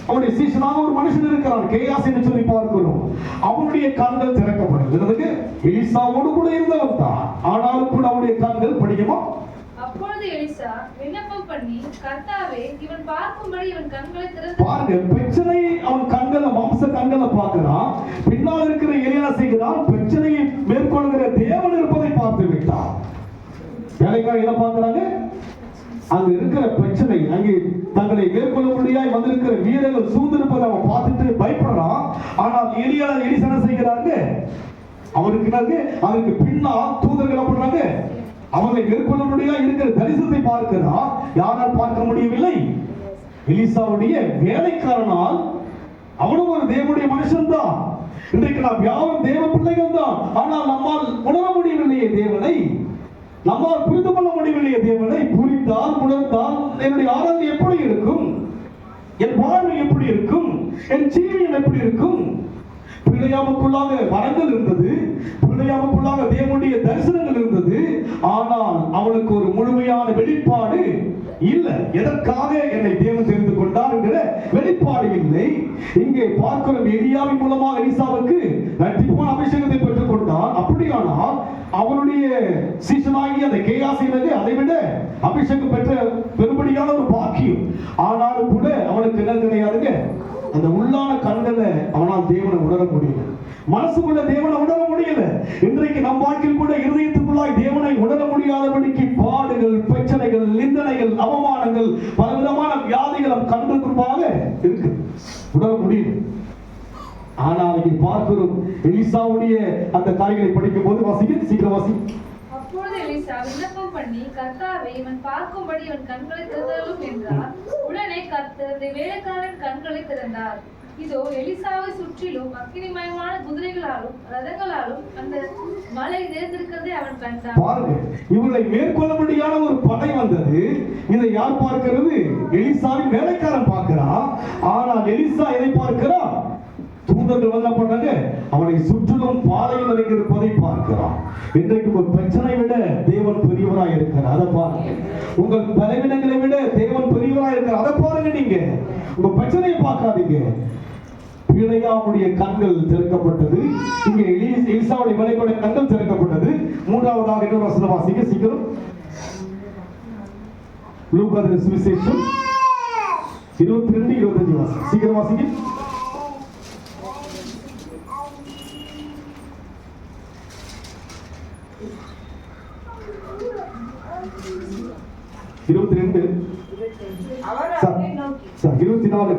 அவருடைய சீஷனாக ஒரு மனுஷன் இருக்கிறான், கேயாஸ் என்று சொல்லி பார்க்கிறோம். அவனுடைய கண்கள் திறக்கப்படுகிறது. எலிசாவோடு கூட இருந்தவன் தான். ஆனாலும் கூட அவனுடைய கண்கள் படிக்குமா? அப்பொழுது எலிசா விண்ணப்பம் பண்ணி, கர்த்தாவே இவன் பார்க்கும்படி இவன் கண்களை திறந்து. பாருங்க, பிரச்சனை அவன் கண்கள், மாம்ச கண்களை பார்க்கிறான். பின்னால் இருக்கிற எலியா செய்கிறான், பிரச்சனையை மேற்கொள்கிற தேவன் இருப்பதை பார்த்து விட்டான். வேலைக்காக என்ன பார்க்கிறாங்க? அங்க இருக்கிற பிரச்சனை, அங்கே தங்களை மேற்கொள்ள முடியாய் வந்திருக்கிற வீரர்கள் சூழ்ந்திருப்பதை அவன் பார்த்துட்டு பயப்படுறான். ஆனால் எலிசா என்ன செய்கிறாங்க? அவருக்கு பின்னால் தூதர்கள் என்ன பண்றாங்க? அவனை மேற்கொள்ள முடியாய் இருக்கிற தரிசனத்தை பார்க்கிறான். யாரால் பார்க்க முடியவில்லை? எலிசாவுடைய வேலைக்காரனால். அவனும் ஒரு தேவனுடைய மனுஷன் தான். இன்றைக்கு நாம் யாரும் தேவ பிள்ளைகள் தான். ஆனால் நம்மால் உணர முடியவில்லையே தேவனை, நம்மால் புரிந்து கொள்ள முடியவில்லையே தேவனை. புரிந்தால் உணர்ந்தால் என்னுடைய ஆராதனை எப்படி இருக்கும்? என் வாழ்வு எப்படி இருக்கும்? என் ஜீவியம் எப்படி இருக்கும்? பிள்ளையாவுக்குள்ளாக வரங்கள் இருந்தது, பிள்ளையாவுக்குள்ளாக தேவனுடைய தரிசனங்கள் இருந்தது. ஆனால் அவனுக்கு ஒரு முழுமையான வெளிப்பாடு இல்லை. எதற்காக என்னை தேவன் தெரிந்து கொண்டார் என்கிற வெளிப்பாடு இல்லை. இங்கே பார்க்கிறோம், எலியாவின் மூலமாக எலிசாவுக்கு இரட்டிப்பான அபிஷேகத்தை பெற்றுக் கொண்டார். அப்படியானால் அவனுடைய சீசனாகி அந்த கேயாசினது அதை விட அபிஷேகம் பெற்ற பெரும்படியான ஒரு பாக்கியம். ஆனாலும் கூட அவனுக்கு என்ன கிடையாதுங்க? அந்த உள்ளான கண்களை அவனால் தேவனை உணர முடியல, மனசுக்குள்ள தேவனை உணர முடியல. இன்றைக்கு நம் வாழ்க்கையில் கூட இருதயத்துக்குள்ளாய் தேவனை உணர முடியாதபடிக்கு பாடுகள், பிரச்சனைகள், நிந்தனைகள், அவமானங்கள், பலவிதமான வியாதிகள் நம் கண்களுக்குள்ளாக இருக்கு, உணர முடியும். ஆனால் இங்கே பார்க்கிறோம், எலிசாவுடைய அந்த காரியங்களை படிக்கும் போது வாசிக்க, சீக்கிரம் வாசி. அப்பொழுது எலிசா விண்ணப்பம் பண்ணி, கர்த்தாவே, இவன் பார்க்கும்படி இவன் கண்களை திறந்தருளும் என்றார். உடனே கர்த்தர் வேலைக்காரன் கண்களை திறந்தார். இதோ எலிசாவை சுற்றிலும் அக்கினிமயமான குதிரைகளாலும் ரதங்களாலும் அந்த மலை நிறைந்திருக்கிறதை அவன் கண்டான். பாருங்க, இவர்களை மேற்கொள்ளும்படியான ஒரு படை வந்தது. இதை யார் பார்க்கிறது? எலிசாவின் வேலைக்காரன் பார்க்கிறான். ஆனால் எலிசா எதை பார்க்கிறான்? தூதர்கள் என்ன பண்றாங்க? அவனை சுற்றிலும் பாளையம் இருப்பதை பார்க்கிறான். இன்றைக்கு உங்கள் பிரச்சனை விட தேவன் பெரியவராய் இருக்கிறார், அதை பாருங்க. உங்கள் பலவீனங்களை விட தேவன் பெரியவராய் இருக்கிறார், அதை பாருங்க. நீங்க உங்க பிரச்சனையை பார்க்காதீங்க. பிழையாவுடைய கண்கள் திறக்கப்பட்டது. இங்கே எலிசாவுடைய வேலைக்காரனுடைய கண்கள் திறக்கப்பட்டது. மூன்றாவதாக இன்னொரு வசனம் வாசிக்க, சீக்கிரம். லூக்கா சுவிசேஷம் 22:25 வாசிக்க, சீக்கிரம் வாசிக்க. அவர் அவரை நோக்கி 24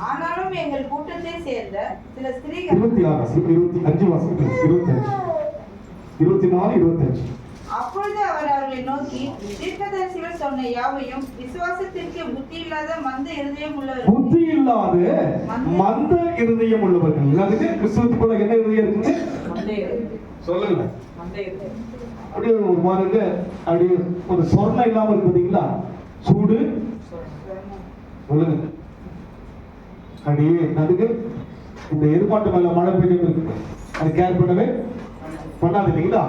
ஆனாலும் எங்கள் கூட்டத்தை சேர்ந்த சில ஸ்திரீகள் 25 வாசிக்க, 24-25. அப்பொழுது அவர் அவர்களை நோக்கி, தீர்க்கதரிசிகள் சொன்ன யாவையும் விசுவாசத்திற்கு புத்தி இல்லாத மந்த இருதயம் உள்ளவர்கள், புத்தி இல்லாத மந்த இருதயம் உள்ளவர்கள். அதுக்கு கிறிஸ்துவுக்குள்ள என்ன இருதயம் இருக்குது? சொல்லுங்க. அப்படியே ஒரு மாதிரி அப்படியே ஒரு சொர்ணம் இல்லாம இருக்கு பாத்தீங்களா? சூடு சொல்லுங்க. அப்படியே அதுக்கு இந்த எதிர்பார்ட்டு மேல மழை பெய்யும் இருக்கு, அது கேர் பண்ணவே பண்ணாது இல்லைங்களா?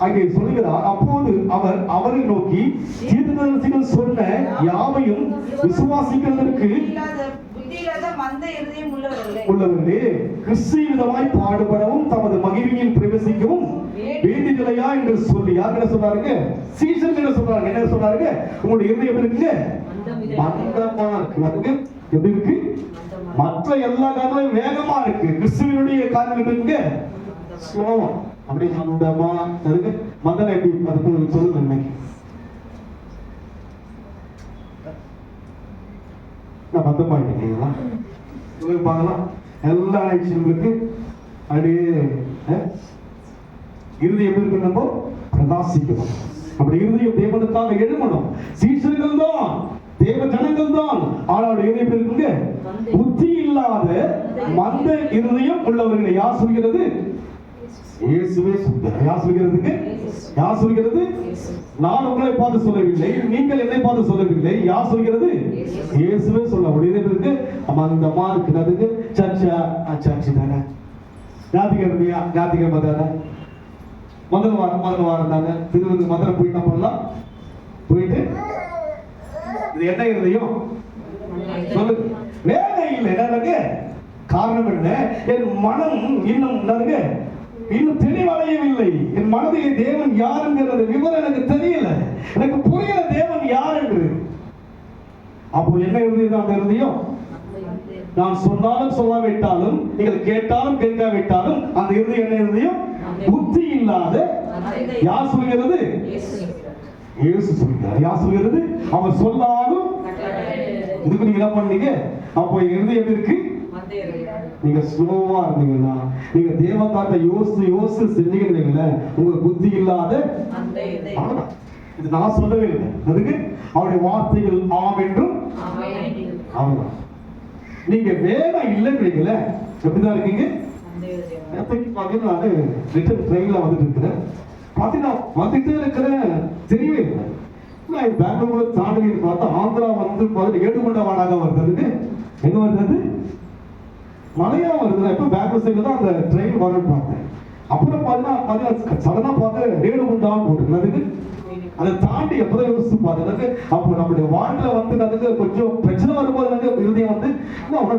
அங்கே சொல்லுகிறார், அப்போது அவர் அவரை நோக்கி, தீர்க்கதரிசிகள் சொன்ன யாவையும் விசுவாசிக்கிறதற்கு புத்தி இல்லாத மந்த இருதயம் உள்ளவர்களே, கிறிஸ்துவிதமாய் பாடுபடவும் தமது மகிமையில் பிரவேசிக்கவும் வேண்டியதில்லையா என்று சொல்லி யார் என்ன சொல்றாருங்க? சீசன் என்ன சொல்றாங்க? என்ன சொல்றாருங்க? உங்களுடைய இருதயம் இருக்குங்க மந்தமா இருக்கு. எப்படி இருக்கு? மற்ற எல்லா காரியங்களும் வேகமா இருக்கு, கிறிஸ்துவினுடைய காரியம் இருக்குங்க ஸ்லோவா. அப்படி மந்தமா இருக்கு. மந்தம் எப்படி அது சொல்லுங்க. இன்னைக்கு நான் மந்தமாயிட்டீங்களா? உங்களுக்கு பார்க்கலாம், எல்லா ஆக்ஷன்களுக்கு அப்படியே இறுதி எப்படி இருக்கு? நம்ம பிரகாசிக்கணும். அப்படி இறுதியும் தேவனுக்காக எழுமணும். சீசர்கள் தான், தேவ ஜனங்கள் தான். ஆனால் இறுதி எப்படி இருக்குங்க? புத்தி இல்லாத மந்த இருதயம் உள்ளவர்களை யார் சொல்கிறது? இயேசுவே சொல்கிறார். யார் சொல்கிறதுக்கு? யார் சொல்கிறது? நான் உங்களை பார்த்து சொல்லவில்லை, நீங்கள் என்னை பார்த்து சொல்லவில்லை. யார் சொல்கிறது? இயேசுவே சொல்ல முடியுது. மந்தமா இருக்கிறதுக்கு சர்ச்சு தானே, ஞாயிற்றுக்கிழமை தானே, முதல் வாரம் தானே, திருவிழா மதுரை போயிட்டு என்ன பண்ணலாம்? போயிட்டு இது என்ன இருதையும் சொல்லுங்க. வேலை இல்லை. என்னங்க காரணம்? என்ன? என் மனம் இன்னும் இன்னும் தெளிவடையவில்லை. என் மனதிலே தேவன் யாருங்கிறது விவரம் எனக்கு தெரியல, எனக்கு புரியல தேவன் யார் என்று. அப்போ என்ன இருந்தது அந்த இருதயம்? நான் சொன்னாலும் சொல்லாவிட்டாலும், நீங்கள் கேட்டாலும் கேட்காவிட்டாலும், அந்த இருதயம் என்ன இருதயம்? புத்தி இல்லாத. யார் சொல்கிறது? இயேசு சொல்கிறார். யார் சொல்கிறது? அவர் சொன்னாலும் இதுக்கு நீங்க என்ன பண்ணீங்க? அப்போ இருதயம் இருக்கு. நீங்க ஸ்லோவா இருந்தீங்கன்னா, நீங்க தேவகாட்ட யோசிச்சு செஞ்சீங்கன்னா, உங்க புத்தி இல்லாத. இது நான் சொல்லவே இல்லை, அதுக்கு அவருடைய வார்த்தைகள் ஆம் என்றும் ஆமாம். நீங்க வேலை இல்லைன்றீங்களே, எப்படிதான் இருக்கீங்க? பாத்தீங்கன்னா ரிட்டர்ன் ட்ரெயின்ல வந்துட்டு இருக்கிறேன், பாத்தீங்கன்னா வந்துட்டே இருக்கிறேன், தெரியவே இல்லை. நான் பெங்களூர்ல தாண்டி பார்த்தா ஆந்திரா வந்து ஏடுகொண்ட வாடாக வருது. எங்க வருது? மழையா வருது. எப்ப பெங்களூர் சைட்ல தான் அந்த ட்ரெயின் வரும்னு பார்த்தேன். அப்புறம் பாத்தீங்கன்னா சடனா பார்த்து ரேடுகுண்டான்னு போட்டுருக்கு. அதை தாண்டி எப்பதான் யோசிச்சு பார்த்ததுக்கு, அப்போ நம்முடைய வாழ்க்கையில வந்து அதுக்கு கொஞ்சம் பிரச்சனை வரும்போது இருதயம் வந்து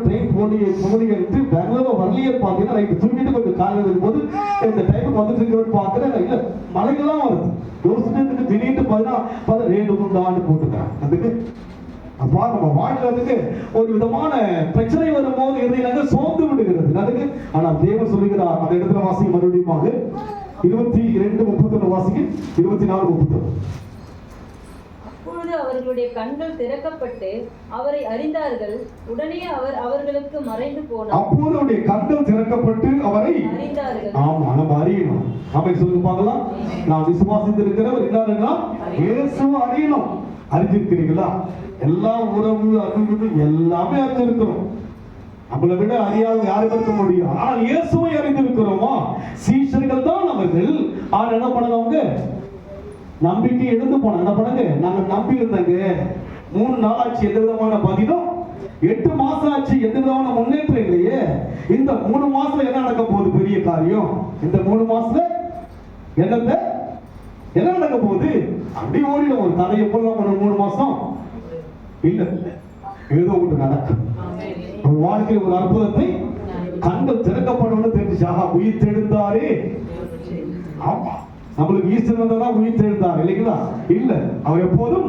ட்ரெயின் போனீங்கன்ட்டு பெங்களூர் வரலையே பார்த்தீங்கன்னா நைட்டு தூங்கிட்டு கொஞ்சம் காலையில் இருக்கும்போது இந்த டைமுக்கு வந்துட்டு இருக்கிறோன்னு பார்க்குறேன். இல்லை மழைகள்லாம் வருது. யோசிச்சுட்டு திடீர்னு பார்த்தீங்கன்னா ரேடுகுண்டான்னு போட்டுக்கிறேன். அதுக்கு அப்பா நம்ம வாழ்க்கைக்கு ஒரு விதமான பிரச்சனை வரும்போது இருதயம் சோர்ந்து விடுகிறது. அதுக்கு ஆனால் தேவன் சொல்லுகிறார், அந்த இடத்துல வாசிக்க மறுபடியும் 22:31 வாசிக்கு 24:31. அப்பொழுது அவர்களுடைய கண்கள் திறக்கப்பட்டு அவரை அறிந்தார்கள். உடனே அவர் அவர்களுக்கு மறைந்து போனார். அப்போது அவருடைய கண்கள் திறக்கப்பட்டு அவரை அறிந்தார்கள். ஆமா, நம்ம அறியணும். நாம சொல்லுங்க பார்க்கலாம். நான் விசுவாசித்திருக்கிறவர் என்னன்னா இயேசுவை அறியணும். அறிஞ்சிருக்கிறீங்களா? எல்லா உறவு அறிவு எல்லாமே அறிஞ்சிருக்கிறோம். நம்மளை விட அறியாத யாரும் இருக்க முடியும். ஆனால் இயேசுவை அறிந்திருக்கிறோமா? சீஷர்கள் தான் அவர்கள். ஆனா என்ன பண்ணவங்க? நம்பிக்கை எழுந்து போன என்ன பண்ணுங்க? நாங்க நம்பி இருந்தாங்க. 3 நாள் ஆச்சு, எந்த விதமான பதிலும். 8 மாசம் ஆச்சு, எந்த விதமான முன்னேற்றம் இல்லையே. இந்த 3 மாசத்துல என்ன நடக்க போகுது? பெரிய காரியம். இந்த 3 மாசத்துல என்ன நடக்க போகுது? அப்படி ஓடிடும் ஒரு கதையை போல. 3 மாசம் இல்ல, ஏதோ ஒன்று நடக்கும். வாழ்க்கையில் ஒரு அற்புதத்தை கண்கள் திறக்கப்படும் தெரிஞ்சு உயிர் தெழுந்தாரே. ஆமா, நம்மளுக்கு ஈஸ்டர் வந்ததான் உயிர் தெழுந்தார் இல்லைங்களா? இல்ல, அவர் எப்போதும்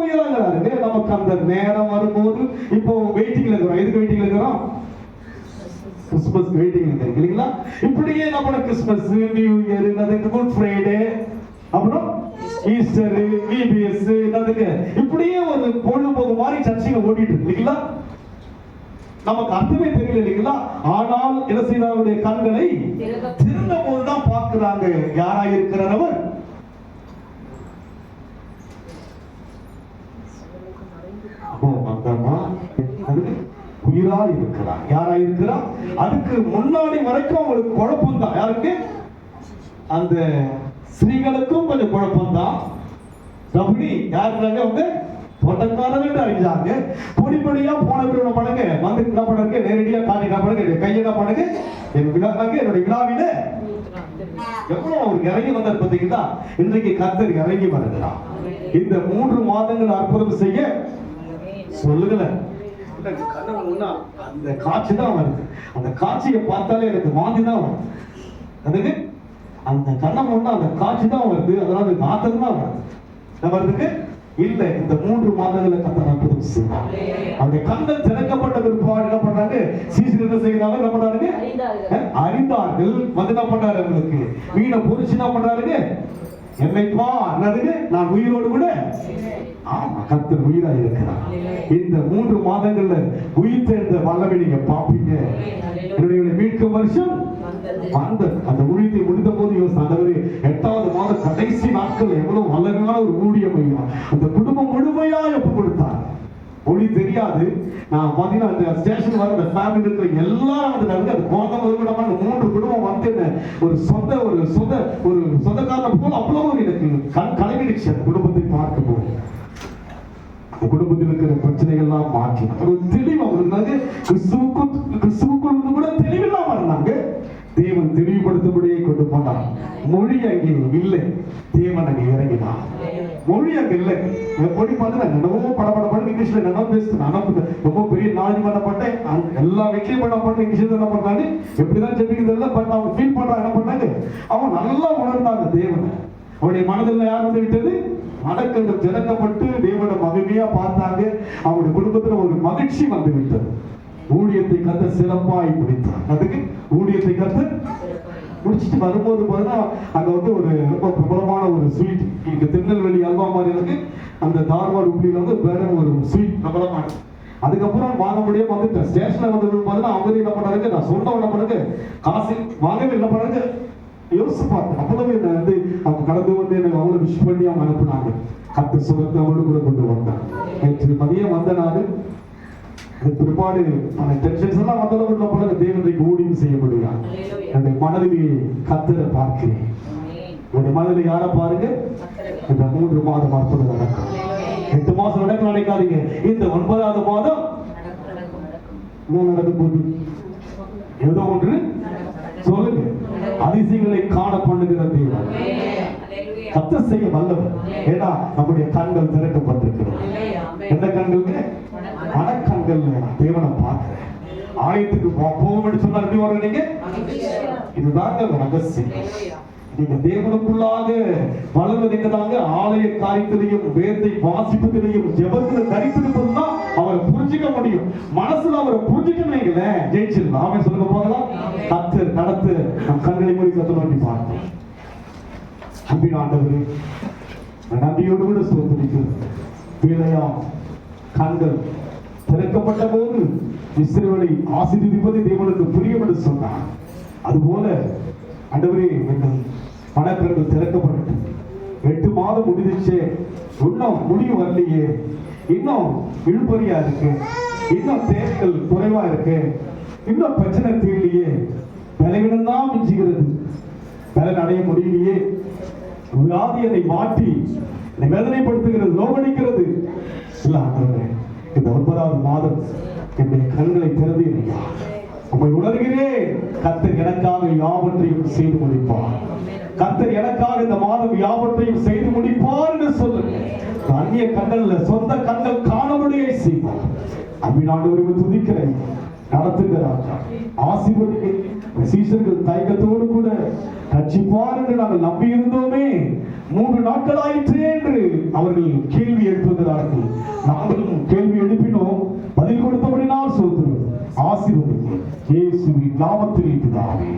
உயிராகிறாரு. நமக்கு அந்த நேரம் வரும்போது இப்போ வெயிட்டிங்ல இருக்கிறோம். எதுக்கு வெயிட்டிங்ல இருக்கிறோம்? கிறிஸ்துமஸ் வெயிட்டிங்ல இருக்கு இல்லைங்களா? இப்படியே நம்ம Christmas, new year, good Friday, அப்புறம் ஈஸ்டர், விபிஎஸ், இப்படியே ஒரு பொழுதுபோக்கு மாதிரி சர்ச்சைங்க ஓடிட்டு இருக்கு இல்லைங்களா? நமக்கு அர்த்தமே தெரியல இல்லைங்களா? ஆனால் என்ன செய்தாருடைய கண்களை திறந்த போதுதான் பார்க்கிறாங்க. யாராயிருக்கிறவர்? உயிரா இருக்கிறார். யாராயிருக்கிறார்? அதுக்கு முன்னாடி வரைக்கும் அவங்களுக்கு குழப்பம் தான். யாருக்கு? அந்த ஸ்திரீகளுக்கும் கொஞ்சம் குழப்பம் தான். ரபுணி யாருக்குறாங்க? அவங்க தோட்டக்காரர்கள் அறிஞ்சாங்க. பொடிப்படியா போன பண்ணுங்க, வந்து என்ன பண்ணுங்க, நேரடியா காட்டி என்ன பண்ணுங்க, கையை என்ன பண்ணுங்க, என்னுடைய விழாவில எவ்வளவு அவருக்கு இறங்கி வந்தார் பார்த்தீங்கன்னா. இன்றைக்கு கர்த்தர் இறங்கி வருகிறார். இந்த 3 மாதங்கள் அற்புதம் செய்ய சொல்லுங்கள. அந்த காட்சி தான் வருது. அந்த காட்சியை பார்த்தாலே எனக்கு வாந்தி தான் வருது. அதுக்கு அந்த கண்ணம் ஒண்ணு அந்த காட்சி தான் வருது. அதனால நாத்தம் தான் வருதுக்கு இல்ல. இந்த 3 மாதங்களை கர்த்தர் அற்புதம் செய்வார். அந்த கண்கள் திறக்கப்பட்ட பிற்பாடு என்ன பண்றாங்க? சீசர் என்ன செய்யறாங்க? என்ன பண்றாங்க? அறிந்தார்கள். வந்து என்ன பண்றாரு? அவங்களுக்கு மீனை பொறிச்சு என்ன பண்றாருங்க? என்னைப்பா என்னதுங்க, நான் உயிரோடு கூட. ஆமா, கர்த்தர் உயிரா இருக்கிறார். இந்த 3 மாதங்கள்ல உயிர் தேர்ந்த வல்லமை நீங்க பாப்பீங்க. என்னுடைய மீட்கும் வருஷம் அந்த ஊழியத்தை முடிந்த போது யோசித்தாரு. 8வது மாத கடைசி நாட்கள் எவ்வளவு வல்லமையான ஒரு ஊழியம். அந்த குடும்பம் முழுமையா ஒப்பு கொடுத்தார். மொழி தெரியாது. நான் பாத்தீங்கன்னா அந்த ஸ்டேஷன் வர அந்த ஃபேமிலி இருக்கிற எல்லாரும் வந்து அது குழந்தை முதல்ல 3 குடும்பம் வந்து ஒரு சொந்தக்காரனை போல அவ்வளவு எனக்கு கலங்கிடுச்சு. அந்த குடும்பத்தை பார்க்கும் போது குடும்பத்தில் இருக்கிற பிரச்சனைகள் எல்லாம் மாற்றி ஒரு தெளிவு அவங்களுக்கு கிறிஸ்துவுக்குள் கூட தெளிவில்லாம இருந்தாங்க. தேவன் தெளிவுபடுத்தும்படியே கொண்டு போனார். மொழி அங்கே இல்லை, தேவன் அங்கே இறங்கினார். மொழி அங்க இல்லை. மொழி பார்த்து என்னவோ படப்படப்பட இங்கிலீஷ்ல என்னென்ன பேசுறேன். நானும் ரொம்ப பெரிய நாலேஜ் பண்ணப்பட்டேன், எல்லா விஷயம் பண்ணப்பட்ட இங்கிலீஷ்ல என்ன பண்ணாங்க, எப்படிதான் ஜெபிக்கிறது இல்லை. பட் அவங்க ஃபீல் பண்றாங்க, என்ன பண்ணாங்க, அவன் நல்லா உணர்ந்தாங்க தேவனை. அவருடைய மனதில் யார் வந்து விட்டது, மனக்கண்கள் திறக்கப்பட்டு தேவனை மகிமையா பார்த்தாங்க. அவருடைய குடும்பத்துல ஒரு மகிழ்ச்சி வந்து விட்டது. ஊழியத்தை கத்த சிறப்பாய் முடித்தார். அதுக்கு ஊழியத்தை கத்த முடிச்சுட்டு வரும்போது பார்த்தா அங்க வந்து ஒரு ரொம்ப பிரபலமான ஒரு ஸ்வீட் இங்க திருநெல்வேலி அல்வா மாதிரி இருக்கு. அந்த தார்வார் உப்ளியில வந்து வேற ஒரு ஸ்வீட் பிரபலமான. அதுக்கப்புறம் வாங்க முடியாம வந்துட்டேன். ஸ்டேஷன்ல வந்து பார்த்தா அவங்க என்ன பண்ணாங்க, நான் சொன்ன என்ன பண்ணாங்க, காசு வாங்கவே என்ன பண்ணாங்க, யோசிச்சு பார்த்தேன். அப்பதான் என்ன வந்து அவங்க கடந்து வந்து எனக்கு அவங்கள விஷ் பண்ணி அவங்க அனுப்புனாங்க. கத்து சுகத்தை அவனு கூட கொண்டு வந்தாங்க. நேற்று மதியம் வந்த நாள் பிற்பாடு அந்த டென்ஷன்ஸ் எல்லாம் வந்தவங்க பண்ண தேவனுக்கு ஊழியம் செய்ய முடியும். என்னுடைய மனதிலே கத்தரை பார்க்கிறேன். என்னுடைய மனதில் யாரை பாருங்க, இந்த 3 மாதம் அற்புதம் நடக்கும். 8 மாசம் நடக்கும் நினைக்காதீங்க. இந்த 9வது மாதம் என்ன நடக்கும் போது ஏதோ ஒன்று சொல்லுங்க. அதிசயங்களை காண பண்ணுகிற தேவன் கத்த செய்ய வல்லவர். ஏன்னா நம்முடைய கண்கள் திறக்கப்பட்டிருக்கிறது. எந்த கண்களுக்கு, மனக்கண்கள். தேவனை பார்க்கிறேன். ஆலயத்துக்கு போவோம் சொன்னா எப்படி வரும் நீங்க, இதுதாங்க ரகசியம். நீங்க தேவனுக்குள்ளாக வளர்வதுதாங்க ஆலய காரியத்திலையும் வேதத்தை வாசிப்பதிலையும் ஜெபத்தில் தரித்திருப்பதுதான் அவரை புரிஞ்சிக்க முடியும். மனசுல அவரை புரிஞ்சுக்கணுங்களே ஜெயிச்சிடலாம். அவன் சொல்லுங்க போகலாம். கத்து நடத்து நம் கண்களை மூடி கத்து நோக்கி பார்த்தோம். அன்பின் ஆண்டவரே, நன்றியோடு கூட சோதரிக்கிறது. வேலையாம் கண்கள் திறக்கப்பட்ட போது இஸ்ரவேலை ஆசீர்வதிப்பது தேவனுக்கு பிரியம் என்று சொன்னார். அதுபோல ஆண்டவரே, எங்கள் மனக்கண்கள் திறக்கப்பட்டு 8 மாதம் முடிஞ்சிச்சே, இன்னும் முடிவு வரலையே, இன்னும் இழுபறியா இருக்கு, இன்னும் தேவைகள் குறைவா இருக்கு, இன்னும் பிரச்சனை தீரலையே, பலவீனம் தான் மிஞ்சுகிறது, பலன் அடைய முடியலையே, வியாதி என்னை மாற்றி என்னை வேதனைப்படுத்துகிறது, நோவடிக்கிறது. இல்ல ஆண்டவரே, இந்த 9வது மாதம் என்னுடைய கண்களை திறந்தீரையா, உம்மை உணர்கிறேன். கர்த்தர் எனக்காக யாவற்றையும் செய்து முடிப்பார். கர்த்தர் எனக்காக இந்த மாதம் யாவற்றையும் செய்து முடிப்பார் என்று சொல்லுங்க. அந்நிய கண்கள்ல சொந்த கண்கள் காணபடியே செய்வார். அம்பினாண்டவரை துதிக்கிறேன். நடத்துகிறார், ஆசீர்வதிக்க சீஷர்கள் தயக்கத்தோடு கூட ரட்சிப்பார் என்று நாங்கள் நம்பி இருந்தோமே, 3 நாட்களாயிற்று என்று அவர்கள் கேள்வி எழுப்புகிறார்கள். நாங்களும் கேள்வி எழுப்பினோம், பதில் கொடுத்தபடினால் சொல்கிறோம். ஆசீர்வதிக்க இயேசுவின் நாமத்தில் பிதாவே.